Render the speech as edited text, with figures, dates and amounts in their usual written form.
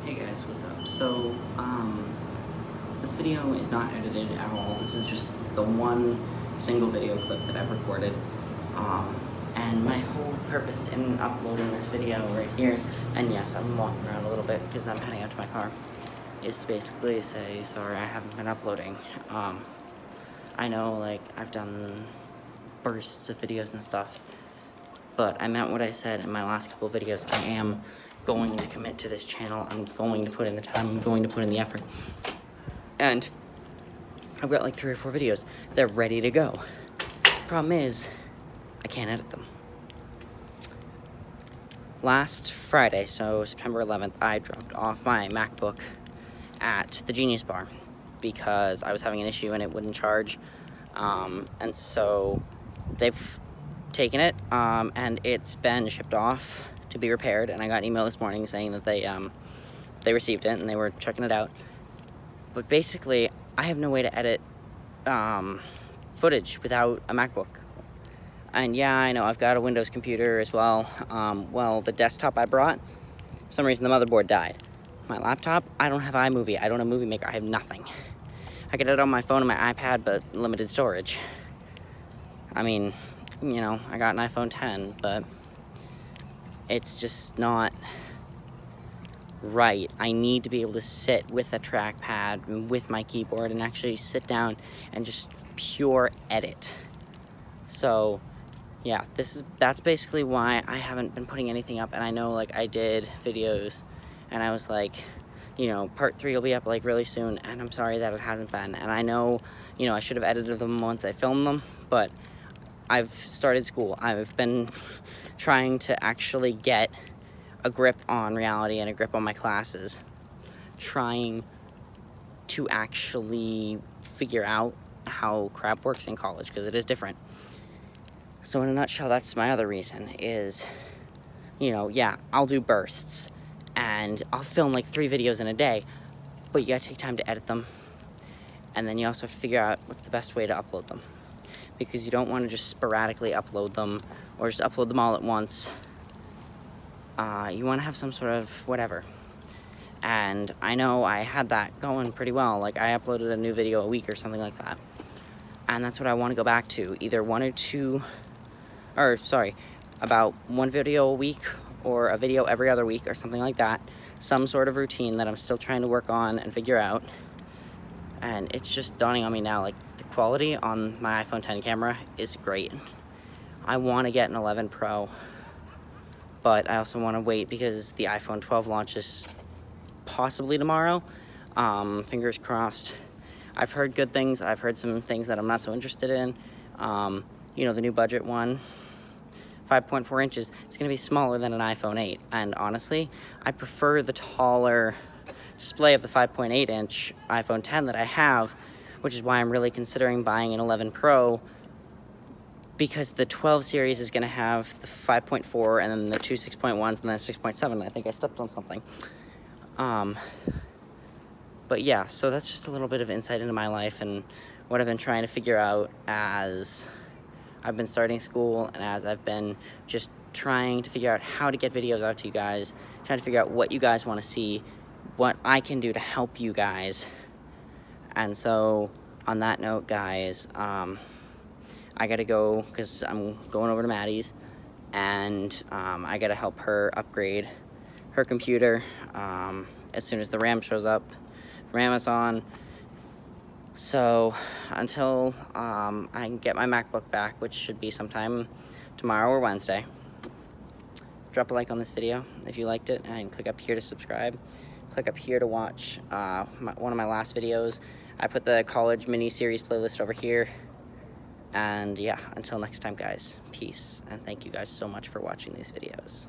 Hey guys, what's up? So, this video is not edited at all. This is just the one single video clip that I've recorded. And my whole purpose in uploading this video right here, and yes, I'm walking around a little bit because I'm heading out to my car, is to basically say, sorry, I haven't been uploading. I know, like, I've done bursts of videos and stuff, but I meant what I said in my last couple of videos. I am going to commit to this channel. I'm going to put in the time. I'm going to put in the effort. And I've got like 3 or 4 videos. They're ready to go. Problem is, I can't edit them. Last Friday, so September 11th, I dropped off my MacBook at the Genius Bar because I was having an issue and it wouldn't charge. And so they've taken it, and it's been shipped off to be repaired, and I got an email this morning saying that they received it and they were checking it out. But basically, I have no way to edit footage without a MacBook. And yeah, I know I've got a Windows computer as well. Well, the desktop I brought, for some reason the motherboard died. My laptop, I don't have iMovie, I don't have Movie Maker, I have nothing. I could edit on my phone and my iPad, but limited storage. I mean, you know, I got an iPhone 10, but it's just not right. I need to be able to sit with a trackpad and with my keyboard and actually sit down and just pure edit. So yeah, that's basically why I haven't been putting anything up. And I know, like, I did videos and I was like, you know, part 3 will be up like really soon, and I'm sorry that it hasn't been. And I know, you know, I should have edited them once I filmed them, but I've started school. I've been trying to actually get a grip on reality and a grip on my classes, trying to actually figure out how crap works in college, because it is different. So in a nutshell, that's my other reason is, you know, yeah, I'll do bursts and I'll film like 3 videos in a day, but you gotta take time to edit them, and then you also have to figure out what's the best way to upload them, because you don't want to just sporadically upload them or just upload them all at once. You want to have some sort of whatever. And I know I had that going pretty well. Like, I uploaded a new video a week or something like that. And that's what I want to go back to. Either about 1 video a week or a video every other week or something like that. Some sort of routine that I'm still trying to work on and figure out. And it's just dawning on me now, like, the quality on my iPhone 10 camera is great. I want to get an 11 Pro, but I also want to wait because the iPhone 12 launches possibly tomorrow. Fingers crossed. I've heard good things. I've heard some things that I'm not so interested in. You know, the new budget one, 5.4 inches, it's going to be smaller than an iPhone 8. And honestly, I prefer the taller display of the 5.8 inch iPhone 10 that I have, which is why I'm really considering buying an 11 Pro, because the 12 series is going to have the 5.4 and then the 2 6.1s and then 6.7. I think I stepped on something. But yeah, so that's just a little bit of insight into my life and what I've been trying to figure out as I've been starting school and as I've been just trying to figure out how to get videos out to you guys, trying to figure out what you guys want to see, what I can do to help you guys. And so on that note, guys, I gotta go because I'm going over to Maddie's, and I gotta help her upgrade her computer as soon as the RAM shows up from Amazon. So until I can get my MacBook back, which should be sometime tomorrow or Wednesday, drop a like on this video if you liked it, and click up here to subscribe. Click up here to watch one of my last videos. I put the college mini-series playlist over here. And yeah, until next time, guys, peace, and thank you guys so much for watching these videos.